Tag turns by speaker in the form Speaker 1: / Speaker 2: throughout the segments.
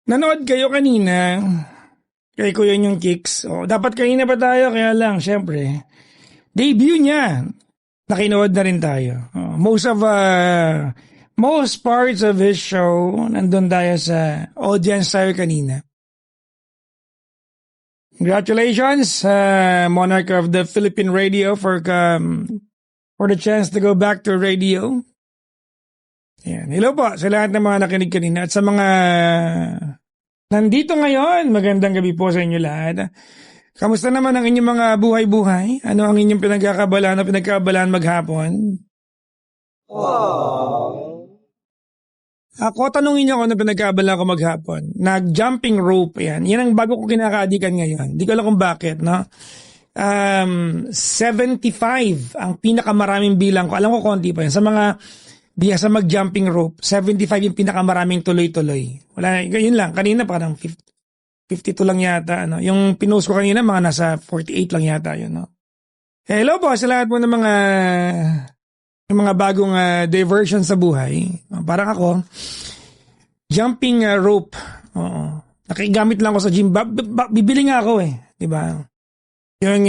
Speaker 1: Nanood kayo kanina kay Kuya yung Kicks. Dapat kanina pa tayo, kaya lang, syempre, debut niya. Nakinood na rin tayo. Most parts of his show, nandun tayo sa audience tayo kanina. Congratulations, Monarch of the Philippine Radio for the chance to go back to radio. Yan. Hello po sa lahat ng mga nakinig kanina at sa mga nandito ngayon. Magandang gabi po sa inyo lahat. Kamusta naman ang inyong mga buhay-buhay? Ano ang inyong pinagkakabalaan maghapon?
Speaker 2: Wow.
Speaker 1: Ako, tanungin niyo ako ano pinagkakabalaan ko maghapon. Nag-jumping rope, yan. Yan ang bago ko kinakaadikan ngayon. Hindi ko alam kung bakit, no? 75 ang pinakamaraming bilang ko. Alam ko konti pa yan. Sa mga bihasa mag-jumping rope, 75 yung pinakamaraming tuloy-tuloy. Wala, yun lang. Kanina parang 52 lang yata. Ano? Yung pinost ko kanina, mga nasa 48 lang yata yun. No? Hello po sa lahat mo ng mga bagong diversion sa buhay. Parang ako, jumping rope. Oo. Nakigamit lang ako sa gym. Bibili nga ako eh. Diba? Yung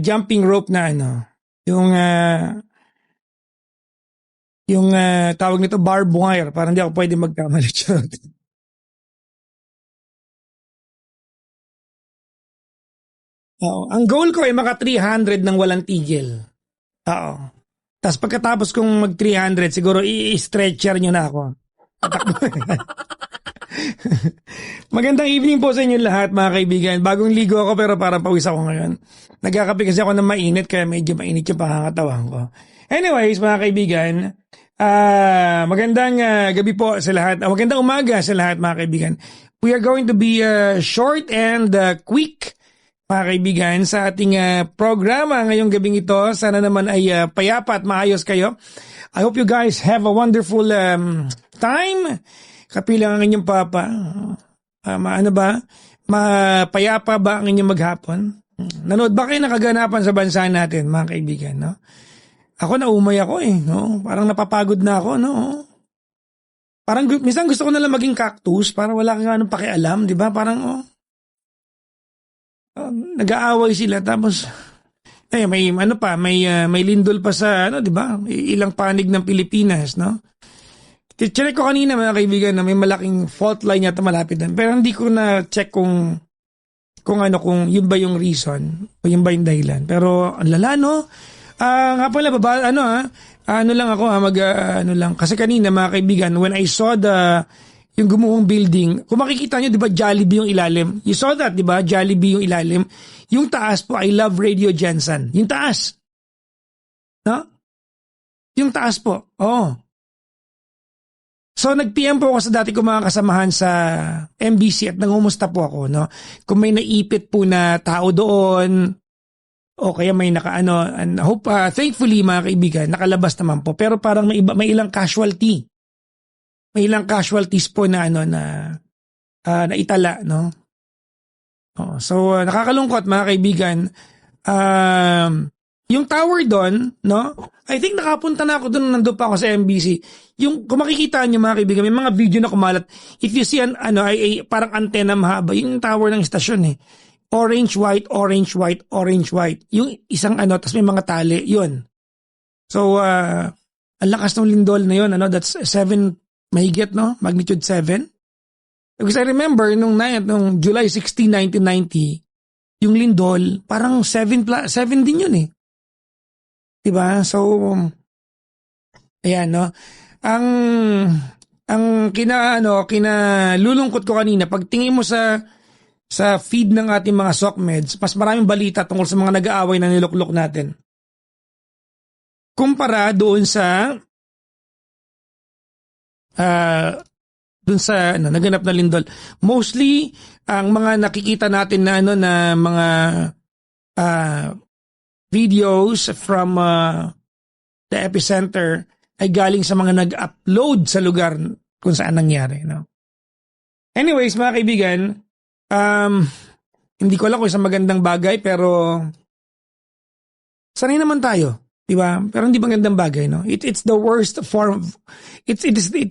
Speaker 1: jumping rope na ano. Yung tawag nito barbed wire, parang hindi ako pwede magkamali. Oo. Ang goal ko ay maka 300 ng walang tigil. Oo. Tapos pagkatapos kong mag 300, siguro i-stretcher nyo na ako. Magandang evening po sa inyo lahat mga kaibigan. Bagong ligo ako pero parang pawis ako ngayon. Nagkakape kasi ako ng mainit kaya medyo mainit yung pangangatawan ko. Anyways mga kaibigan, magandang gabi po sa lahat. Magandang umaga sa lahat mga kaibigan. We are going to be short and quick mga kaibigan sa ating programa ngayong gabing ito. Sana naman ay payapa at maayos kayo. I hope you guys have a wonderful time. Kapilang ang inyong papa. Mapayapa ba ang inyong maghapon? Nanood ba kayo nakaganapan sa bansa natin mga kaibigan? No? Ako naumay ako eh. No? Parang napapagod na ako. No? Parang minsan gusto ko na lang maging cactus para wala kang anong pakialam. Di ba? Parang nag-aaway sila tapos may lindol pa sa di ba? Ilang panig ng Pilipinas, no? Check ko kanina mga kaibigan na may malaking fault line yata malapit din. Pero hindi ko na check kung yun ba yung reason o yun ba yung dahilan. Pero ang lala, no? Nga pala kasi kanina mga kaibigan, when I saw yung gumuhong building, kung makikita nyo, di ba, Jollibee yung ilalim? You saw that, di ba? Jollibee yung ilalim. Yung taas po, I love Radio Jensen. Yung taas. No? Yung taas po. Oo. So, nag-PM po ako sa dati ko mga kasamahan sa MBC at nangumusta po ako, no? Kung may naipit po na tao doon, o kaya may and hope, thankfully mga kaibigan, nakalabas naman po. Pero parang may ilang casualty. May ilang casualties po na itala, no? So nakakalungkot mga kaibigan. Yung tower doon, no? I think nakapunta na ako doon, nandoon pa ako sa MBC. Yung kung makikita niyo mga kaibigan, may mga video na kumalat. If you see parang antena mahaba, yung tower ng istasyon eh. Orange, white, orange, white, orange, white. Yung isang tapos may mga tali, yun. So ang lakas ng lindol na yun, that's 7 mahigit, no? Magnitude 7. Because I remember nung July 16, 1990, yung lindol, parang 7 din yun eh. Diba? So, ayan, no? Ang kinalulungkot ko kanina, pagtingin mo sa feed ng ating mga SOCMEDs, mas maraming balita tungkol sa mga nag-aaway na niluklok natin. Kumpara doon sa naganap na lindol. Mostly ang mga nakikita natin na mga videos from the epicenter ay galing sa mga nag-upload sa lugar kung saan nangyari, no? Anyways, mga kaibigan, hindi ko alam kung isang magandang bagay pero sanay naman tayo. Diba? Pero hindi magandang bagay, no? It's the worst form of, it's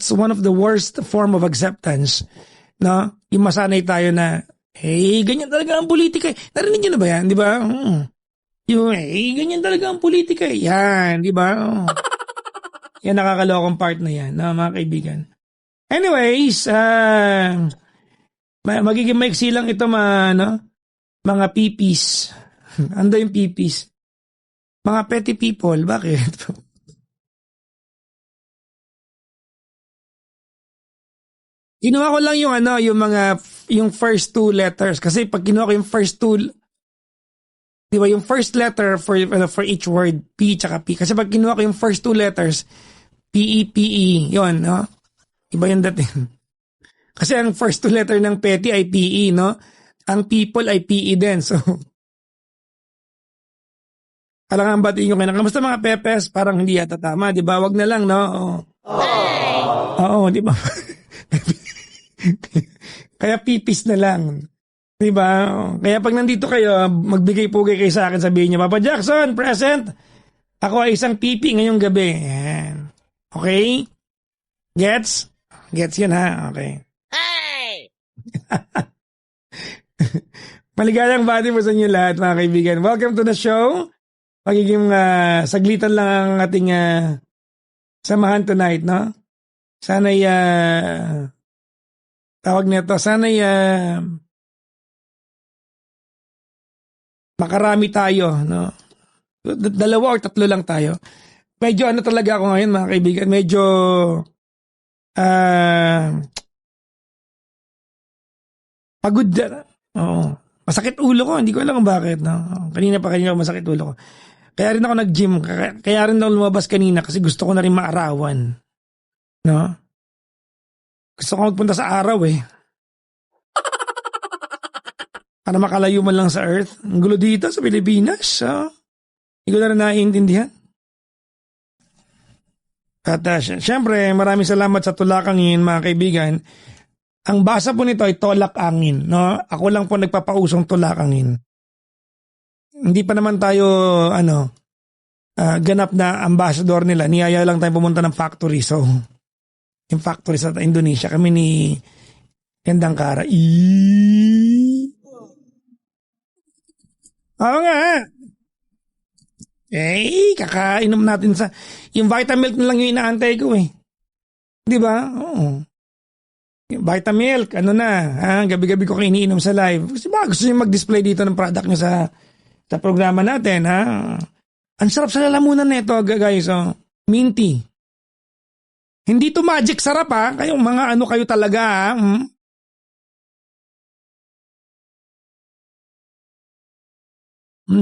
Speaker 1: one of the worst form of acceptance, no? yung masanay tayo na, ganyan talaga ang politika eh. Narinig nyo na ba yan, di ba? Yung, ganyan talaga ang politika eh. Yan, di ba? Yan nakakalokong part na yan, no, mga kaibigan. Anyways, magiging maiksi lang ito mga pipis. Ando yung pipis. Mga petty people, bakit? Kinuha ko lang yung first two letters kasi pag kinuha ko yung first two, di ba, yung first letter for each word, P tsaka P. Kasi pag kinuha ko yung first two letters, P-E-P-E, yun, no? Iba yung dating. Kasi ang first two letter ng petty ay P-E, no? Ang people ay P-E din, so alangan batiin ko kayo. Kamusta mga pepes? Parang hindi yata tama, di ba? Wag na lang, no? Oo, di ba? Kaya pipis na lang. Di ba? Kaya pag nandito kayo, magbigay-pugay kayo sa akin, sabihin niyo, Papa Jackson, present. Ako ay isang pipi ngayong gabi. Yan. Okay? Gets? Gets yun ha? Okay. Hey! Maligayang bati po sa inyo lahat, mga kaibigan. Welcome to the show. Magiging saglitan lang ang ating samahan tonight, no? Sana'y tawag nito, sana'y makarami tayo, no? Dalawa o tatlo lang tayo. Medyo talaga ako ngayon, mga kaibigan, medyo pagod na. Oo. Masakit ulo ko, hindi ko alam kung bakit, no? Kanina masakit ulo ko. Kaya rin ako nag-gym, kaya rin ako lumabas kanina kasi gusto ko na rin maarawan. No? Gusto ko magpunta sa araw eh. Para makalayo man lang sa Earth. Ang gulo dito sa Pilipinas. Hindi ko na rin naiintindihan. At syempre, maraming salamat sa tulakangin, mga kaibigan. Ang basa po nito ay tolak angin. No? Ako lang po nagpapausong tulakangin. Hindi pa naman tayo ganap na ambassador nila. Niyaya lang tayo pumunta ng factory. So, yung factory sa Indonesia, kami ni Gandang Kara. Oo nga. Kakainom natin yung Vitamilk na lang yung inaantay ko eh. Di ba? Oo. Yung Vitamilk, gabi-gabi ko kayo iniinom sa live. Kasi ba gusto nyo mag-display dito ng product nyo sa programa natin, ha? Ang sarap sa lalamunan nito, guys, minty. Hindi to magic sarap, ha? Kayong mga kayo talaga, ha?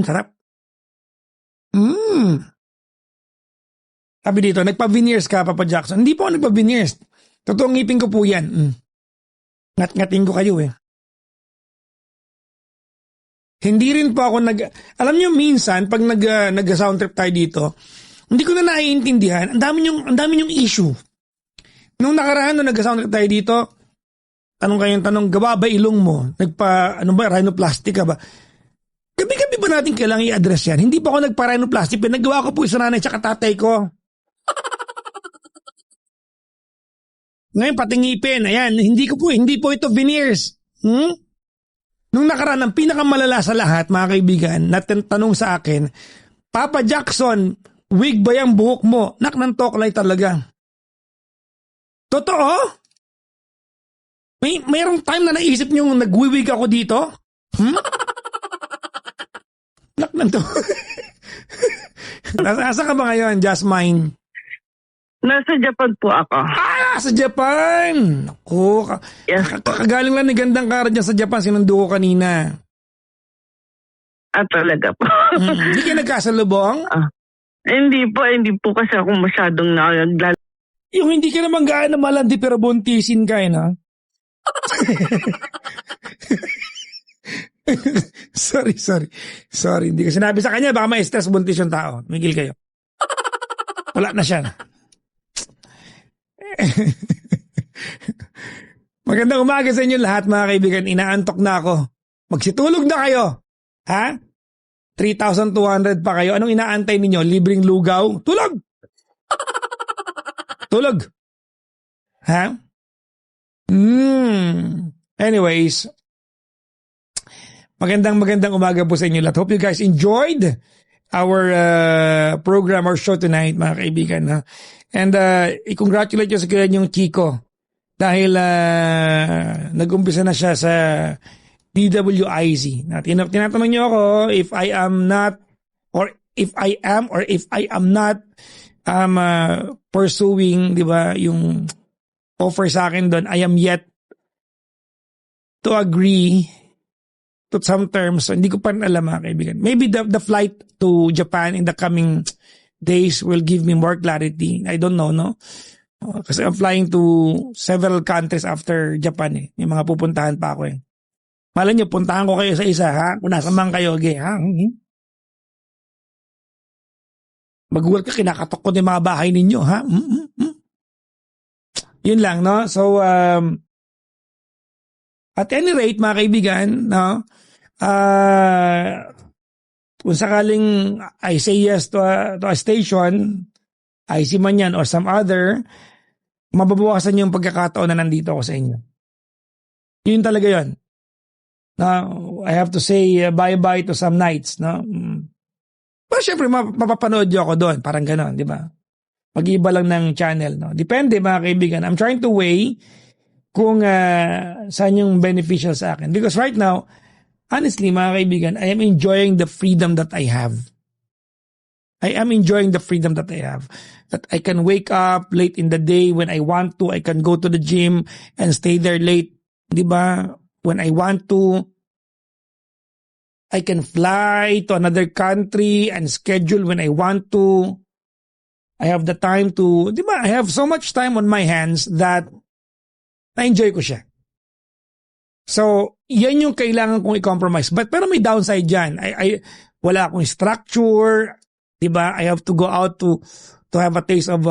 Speaker 1: Sarap. Sabi dito, nagpa-veneers ka, Papa Jackson. Hindi po ako nagpa-veneers. Totoong ngipin ko po yan. Ngat-ngatin ko kayo, eh. Hindi rin po ako alam niyo minsan pag nag-sound trip tayo dito, hindi ko na naiintindihan. Ang dami yung issue. Nung nakaraan nung nag-sound trip tayo dito, tanong, gawa ba ilong mo? Rhinoplasty ka ba? Gabi-gabi ba natin kailangan i-address yan? Hindi pa ako nagpa-rhinoplasty, pinagawa ko po sa nanay tsaka tatay ko. Ngayon pati ngipin, ayan, hindi po ito veneers. Nung nakaraan, ang pinakamalala sa lahat, mga kaibigan, tanong sa akin, Papa Jackson, wig ba yung buhok mo? Ng toklay talaga. Totoo? Mayroong time na naisip niyo nagwiwig ako dito? Ng to. Nasa ka ba ngayon, Jasmine?
Speaker 2: Nasa Japan po ako.
Speaker 1: Sa Japan! Naku, kakagaling lang ni Gandang Kara dyan sa Japan, sinundo ko kanina.
Speaker 2: Talaga po.
Speaker 1: Hindi ka nagkasalubong?
Speaker 2: Hindi po kasi ako masyadong
Speaker 1: Yung hindi ka naman gaano malandi pero buntisin ka, na? Sorry, hindi ko sinabi sa kanya, baka may stress buntis yung tao. Migil kayo. Wala na siya. Magandang umaga sa inyo lahat, mga kaibigan. Inaantok na ako. Magsitulog na kayo. Ha? 3,200 pa kayo. Anong inaantay ninyo? Libreng lugaw? Tulog! Tulog. Ha? Anyways, magandang umaga po sa inyo lahat. Hope you guys enjoyed our program or show tonight, mga kaibigan. Ha? And i-congratulate ko sa kanya yung Chico dahil nag-umpisa na siya sa DWIC. Tinatanong niyo ako if I am not or if I am not pursuing, di ba, yung offer sa akin doon. I am yet to agree to some terms. So, hindi ko pa rin alam, mga kaibigan. Maybe the flight to Japan in the coming days will give me more clarity. I don't know, no? Kasi I'm flying to several countries after Japan eh. May mga pupuntahan pa ako eh. Malay niyo, puntahan ko kayo sa isa, ha? Kung nasa man kayo, okay, ha? Mag-work ka, kinakatok ko din mga bahay ninyo, ha? Yun lang, no? So, at any rate, mga kaibigan, no? Kung sakaling I say yes to a station, IC man yan or some other, mababawasan yung pagkakataon na nandito ako sa inyo. Yun talaga yun. Now, I have to say bye-bye to some nights, no? Pero syempre, mapapanood nyo ako doon. Parang gano'n, di ba? Mag-iba lang ng channel, no? Depende, mga kaibigan. I'm trying to weigh kung saan yung beneficial sa akin. Because right now, honestly, mga kaibigan, I am enjoying the freedom that I have. I am enjoying the freedom that I have. That I can wake up late in the day when I want to. I can go to the gym and stay there late. Di ba? When I want to. I can fly to another country and schedule when I want to. I have the time to, di ba? I have so much time on my hands that na-enjoy ko siya. So, yan yung kailangan kong i-compromise. Pero may downside dyan. Wala akong structure. Diba? I have to go out to have a taste of,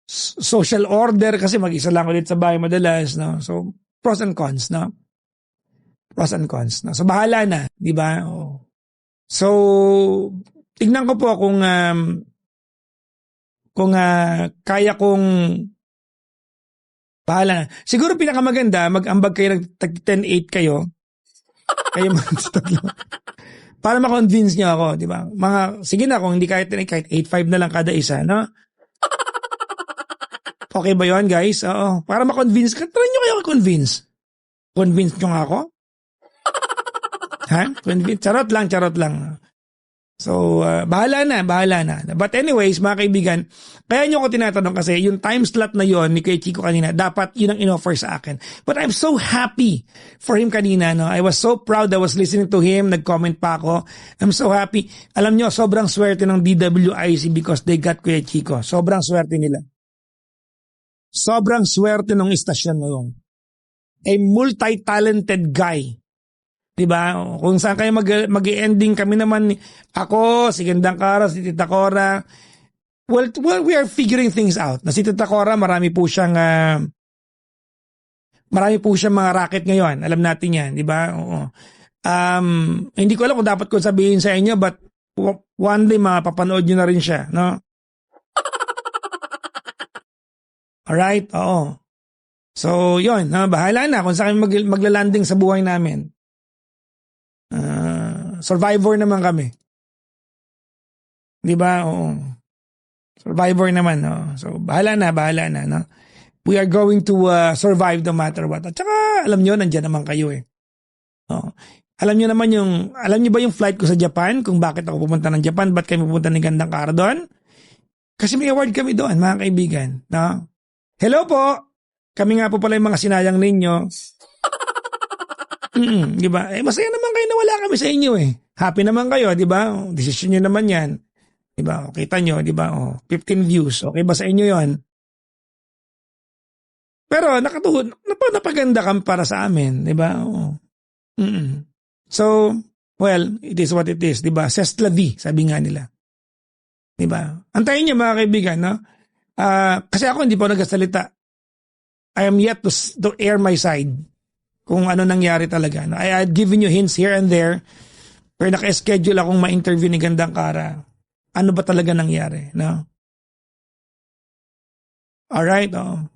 Speaker 1: social order kasi mag-isa lang ulit sa bahay madalas. No? So, pros and cons. No? Pros and cons. No? So, bahala na. Diba? Oh. So, tignan ko po kung kaya kong bahala na. Siguro pinakamaganda, mag-ambag kayo ng 10-8 kayo. Kayo mag-tatlo. Para ma-convince nyo ako, di ba? Sige na, kung hindi kahit 8-5 na lang kada isa, no? Okay ba yon guys? Oo. Para ma-convince, try nyo kayo convince. Convince nyo nga ako? Ha? Convince? Charot lang. So, bahala na. But anyways, mga kaibigan, kaya nyo ko tinatanong kasi yung time slot na yon ni Kuya Chico kanina, dapat yun ang in-offer sa akin. But I'm so happy for him kanina. No? I was so proud. I was listening to him. Nag-comment pa ako. I'm so happy. Alam nyo, sobrang swerte ng DWIC because they got Kuya Chico. Sobrang swerte nila. Sobrang swerte ng istasyon na yun. A multi-talented guy. Diba? Kung saan kayo mag-ending kami naman, ako, si Gandang Kara, si Tita Cora. Well, we are figuring things out. Na si Tita Cora, marami po siyang mga racket ngayon. Alam natin yan, di ba? Oo. Hindi ko alam kung dapat ko sabihin sa inyo, but one day mapapanood nyo na rin siya, no? Alright? Oo. So, yun. Bahala na kung saan maglalanding sa buhay namin. Survivor naman kami. Di ba? Oo. Survivor naman. No? So, bahala na. No? We are going to survive no matter what. At saka, alam nyo, nandyan naman kayo eh. Oh. Alam nyo ba yung flight ko sa Japan? Kung bakit ako pumunta ng Japan? Ba't kayo pupunta ng Gandang Kara doon? Kasi may award kami doon, mga kaibigan. No? Hello po! Kami nga po pala yung mga sinayang ninyo. Di ba? Masaya naman kayo na wala kami sa inyo eh. Happy naman kayo, di ba? Desisyon nyo naman yan. Di ba? Kita nyo, di ba? 15 views. Okay ba sa inyo yon? Pero napaganda kami para sa amin, di ba? So, well, it is what it is, di ba? C'est la vie, sabi nga nila. Di ba? Antayin niyo mga kaibigan, no? Kasi ako hindi pa nagsasalita. I am yet to air my side. Kung ano nangyari talaga. No? I had given you hints here and there. Pero naka-schedule akong ma-interview ni Gandang Kara. Ano ba talaga nangyari? No? Alright, oh.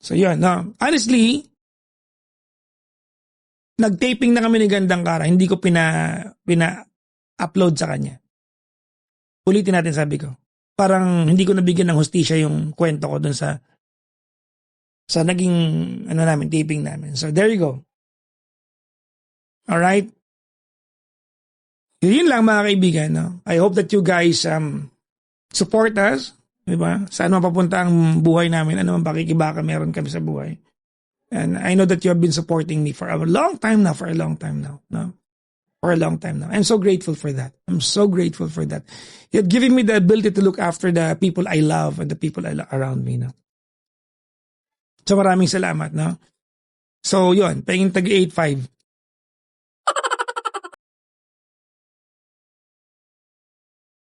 Speaker 1: So yun, no? Honestly, nag-taping na kami ni Gandang Kara, hindi ko pina-upload sa kanya. Ulitin natin, sabi ko. Parang hindi ko nabigyan ng hustisya yung kwento ko dun sa naging taping namin. So there you go. Alright? Yun lang mga kaibigan. No? I hope that you guys support us. Diba? Saan mapapunta ang buhay namin, ano man pakikibaka meron kami sa buhay. And I know that you have been supporting me for a long time now. No? For a long time now. I'm so grateful for that. I'm so grateful for that. You're giving me the ability to look after the people I love and the people around me. No? So maraming salamat. No? So yun, pahingin tag 8-5.